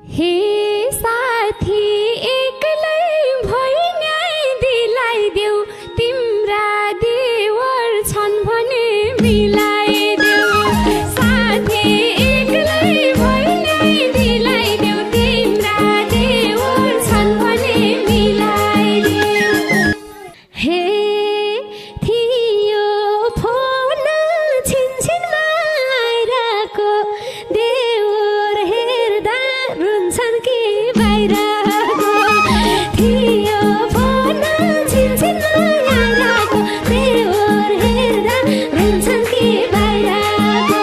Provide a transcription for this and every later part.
हे साथी एक्लै भइ दिलाइदेऊ, तिम्रा देवर छन् भने मिलाइदेऊ। साथी एक्लै भइ दिलाइदेऊ, तिम्रा देवर छन् भने मिलाइदेऊ। हे थियो फोन छिनछिनमा आइरहेको, देवर हेर्दा रुन्छन् कि बाहिरको। थियो फोन छिनछिनमा आइरहेको, देवर हेर्दा रुन्छन् कि बाहिरको।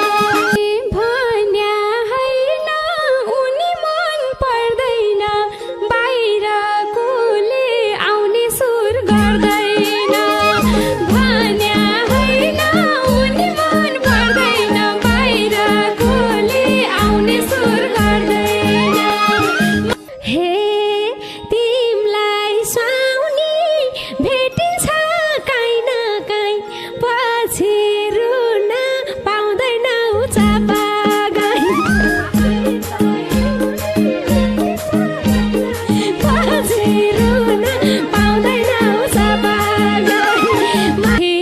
भन्या होइन उनी मन पर्दैन, बाहिरकोले आउने सुर गर्दैन। भन्या होइन उनी मन पर्दैन, बाहिरकोले आउने सुर गर्दैन। हे तिमलाई साउनी भेटिन्छ काहीँ न काहीँ, पछि रुन पाउँदैनौ चापागाई। पछि रुन पाउँदैनौ चापागाई। हे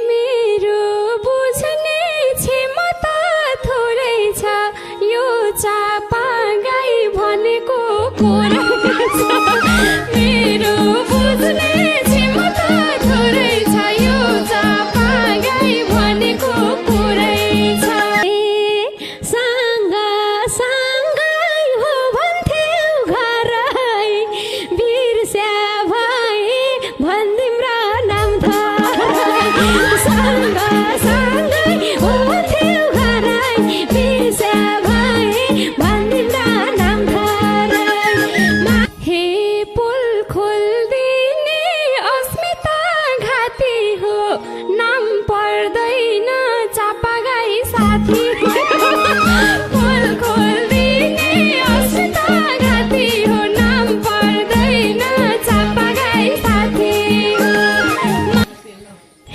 मेरो बुझ्ने क्षमता थोरै छ, यो चापागाई भनेको कोरै छ। मेरो बुझ्ने क्षमता थोरै छ, यो चापागाई भनेको कोरै छ। सँगसँगै हो भन्थ्यौ घरै, बिर्स्या भए भन्दिम र नाम थरै। सँगसँगै हो भन्थ्यौ घरै, बिर्स्या भए भन्दिम र नाम थरै। हे पुल खोल्दिने अस्मिता घाती हो, नाम पर्दैन चापागाई साथी। पुल खोल्दिने अस्मिता घाती हो, नाम पर्दैन चापागाई साथी।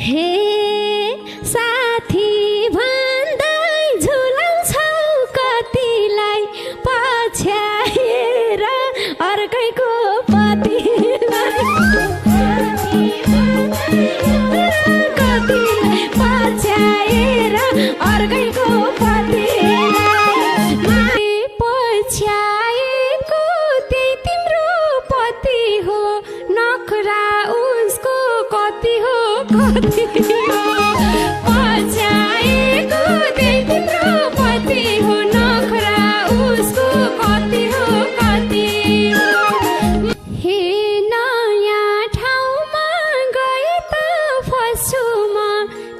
हे साथी भन्दै झुलाउँछौ कतिलाई, पछ्याएर अर्कैको पतिलाई। कतिलाई पछ्याएर अर्कैको पतिलाई। पछ्याएको त्यही तिम्रो पति हो, नखरा उसको कति हो कति हो। पछ्याएको त्यही तिम्रो पति हो, नखरा उसको कति हो कति हो। हे नयाँ ठाउँमा गए त फस्छु म,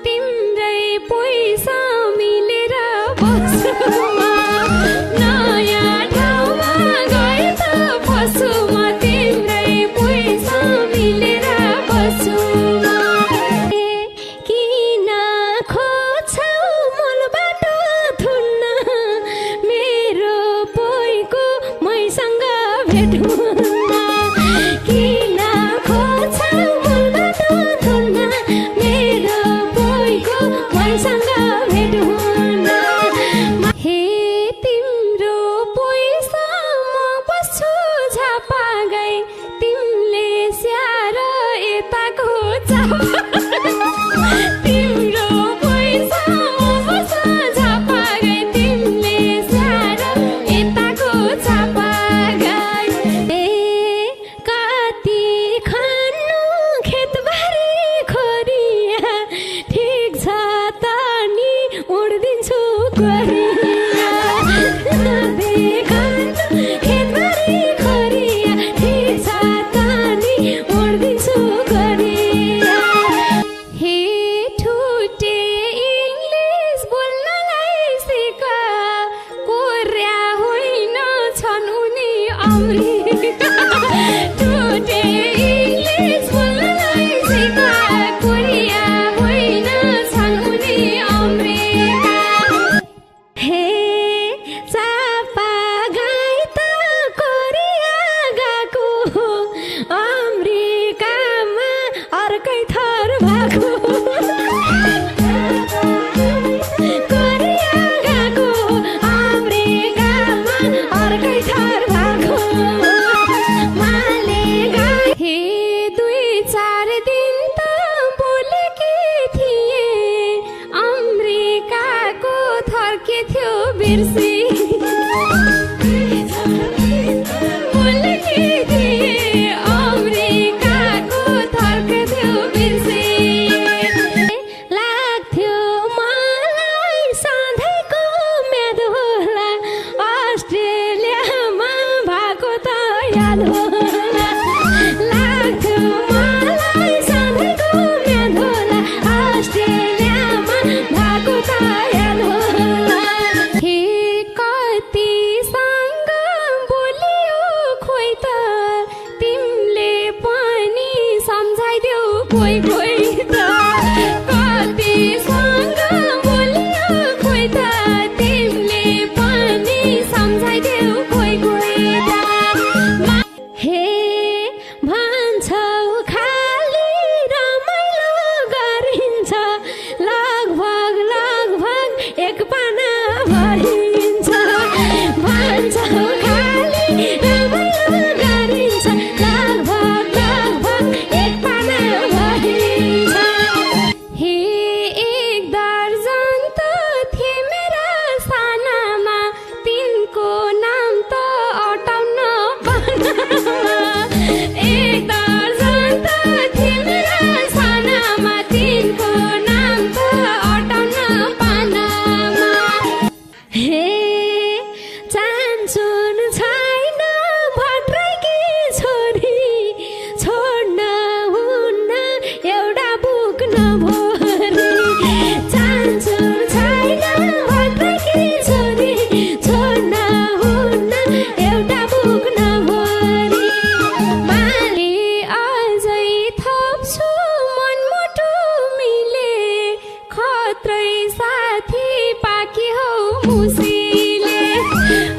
तिम्रै पैसा मिलेर बस्छु म। नयाँ ठाउँमा गए त फस्छु म, तिम्रै पैसा मिलेर बस्छु म। किन खोज्छौ मूल बाटो थुन्न, मेरो पोइको मैसँग भेट हुन्न। किन खोज्छौ मूल बाटो थुन्न, मेरो पोइको मैसँग भेट हुन्न। हे तिम्रो पैसा म बस्छु झापागाई, तिमीले स्याहार यताको चापा। तिम्रो पैसा म बस्छु झापागाई, तिमीले स्याहार यताको चापागाई। कति खानु खेतबारी खोरिया, ठिक छ त नि उड्दिन्छु कोरिया। कति खानु खेतबारी खोरिया, ठिक छ त नि उड्दिन्छु कोरिया। हे ठुटे इङ्ग्लिस बोल्नलाई सिक, कोर्या होइन छन् उनी अमेरिका। ठुटे इङ्ग्लिस बोल्नलाई सिक, कोरिया होइन छन् उनी अमेरिका। हे चापागाई त कोरिया गएको, अमेरिकामा अर्कै थर भएको। कोरिया गएको, अमेरिकामा अर्कै थर बिर्सी कोही कोही त कतिसँग बोलियो खोइ त तिमीले पनि सम्झाइदेऊ कोही कोही त हे भन्छौ खाली रमाइलो गरिन्छ लगभग लगभग एक पाना भरिन्छ भन्छौ खाली रमाइलो गरिन्छ लगभग लगभग एक पाना भरिन्छ हे एक दर्जन त थिए मेरा सानामा तिनको नाम त अटाउन पानामा एक दर्जन त थिए मेरा सानामा तिनको नाम त अटाउन पानामा हे चान्चुन छैन भट्राइकी छोरी छोड्न हुन्न एउटा बुक नभरी चान्चुन छैन भट्राइकी छोरी छोड्न हुन्न एउटा बुक नभरी माले अझै थप्छु मनमुटु मिले खत्रै साथी पाकी हौ मुसीले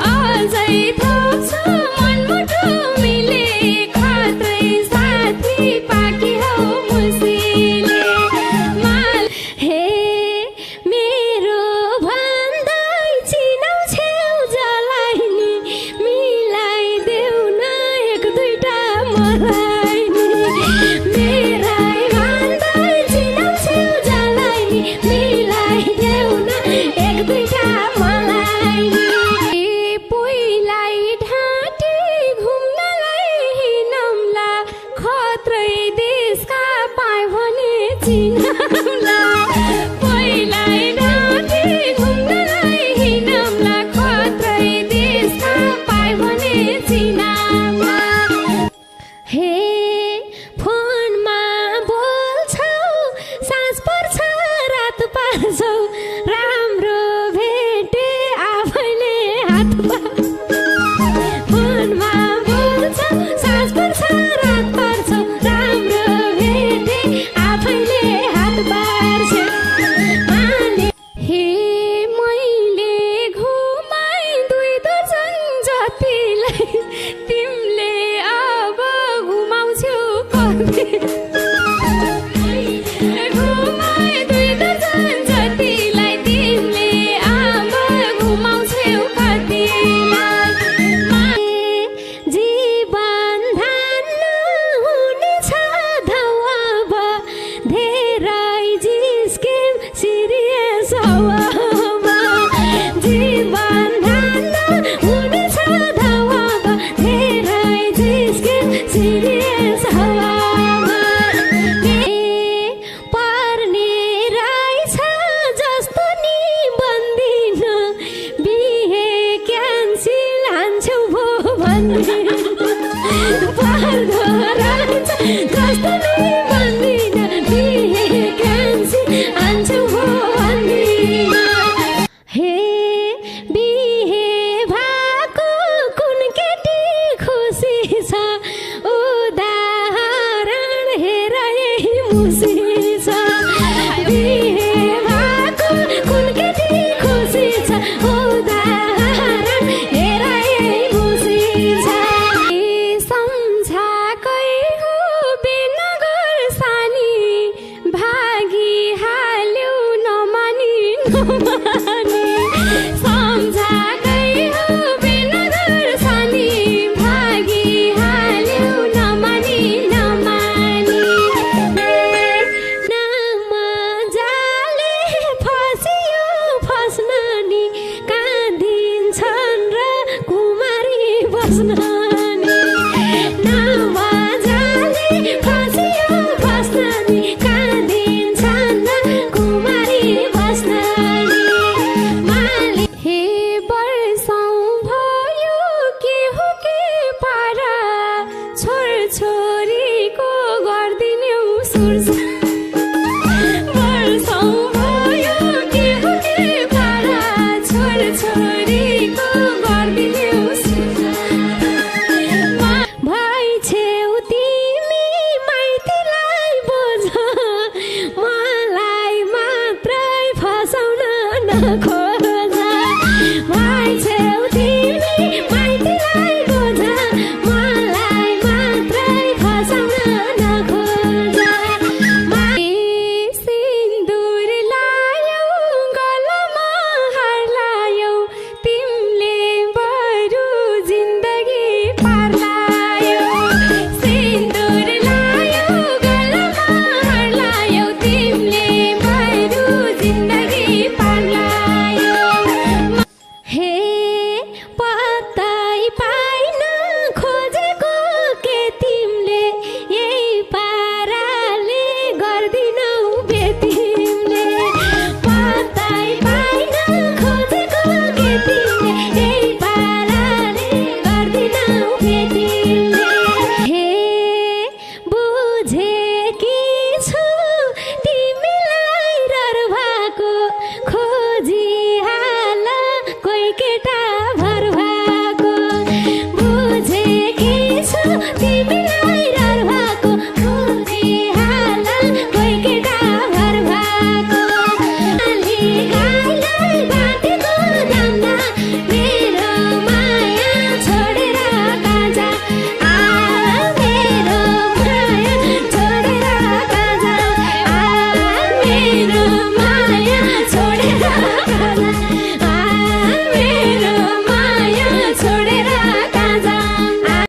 अझै थप्छु मनमुटु मिले खत्रै साथी पाकी हौ मुसीले माल हे मेरो भन्दै चिनौ छेउ जलाई नि मिलाइदेऊ न एक दुईटा मलाई नि मेरै भन्दै चिनौ छेउ जलाई नि मिलाइदेऊ न एक दुईटा मलाई नि पोइलाई ढाँटी घुम्नलाई हिँडौँला खत्रै देशका पाए भने चिनौँला पोइलाई ढाँटी घुम्नलाई हिँडौँला खत्रै देशका पाए भने चिनौँला हे फोनमा बोल्छौ साँझ पर्छ रात पार्छौ राम्रो भेटे आफैले हात फोनमा बोल्छौ साँझ पर्छ रात पार्छौ राम्रो भेटे आफैले हात पार्छौ हे मैले घुमाइ दुई दर्जन जतिलाई तिमीले अब घुमाउँछौ कति घुमाइ दुई दर्जन जतिलाई तिमीले अब घुमाउँछौ कतिलाई जीवन धान्न हुनेछ धौ अब धेरै जिस्किम सिरियस हौ अब जीवन धान्न हुनेछ धौ अब धेरै जिस्किम सिरियस हौ अब पर्ने रहेछ जस्तो नि बन्दिन बिहे क्यान्सिल हान्छौ भो भन्दिन पर्दो रहेछ जस्तो नि बन्दिन बिहे क्यान्सिल हान्छौ भो भन्दिन हे बिहे भएको कुन केटी खुसी छ उदाहरण हेर यही मुसी छ बिहे भएको कुन केटी खुसी छ उदाहरण हेर यही मुसी छ सम्झ बस्न नि नमजाले फसियो बस्न नि काँदिन्छन् कुमारी बस्न नि माली हे वर्षौँ भयो के हो के पारा छोरीको गर्दिन्यौ सुर्स वर्षौँ भयो के हो के पारा छोरीको गर्दिन्यौ सुर्स भाइ छेउ तिमी माइतीलाई बोझ मलाई मात्रै फसाउन नखोज भाइ छेउ तिमी माइतीलाई बोझ मलाई मात्रै फसाउन नखोज सिन्दुर लायौ गलामा हार लायौ तिमीले बरु जिन्दगी पार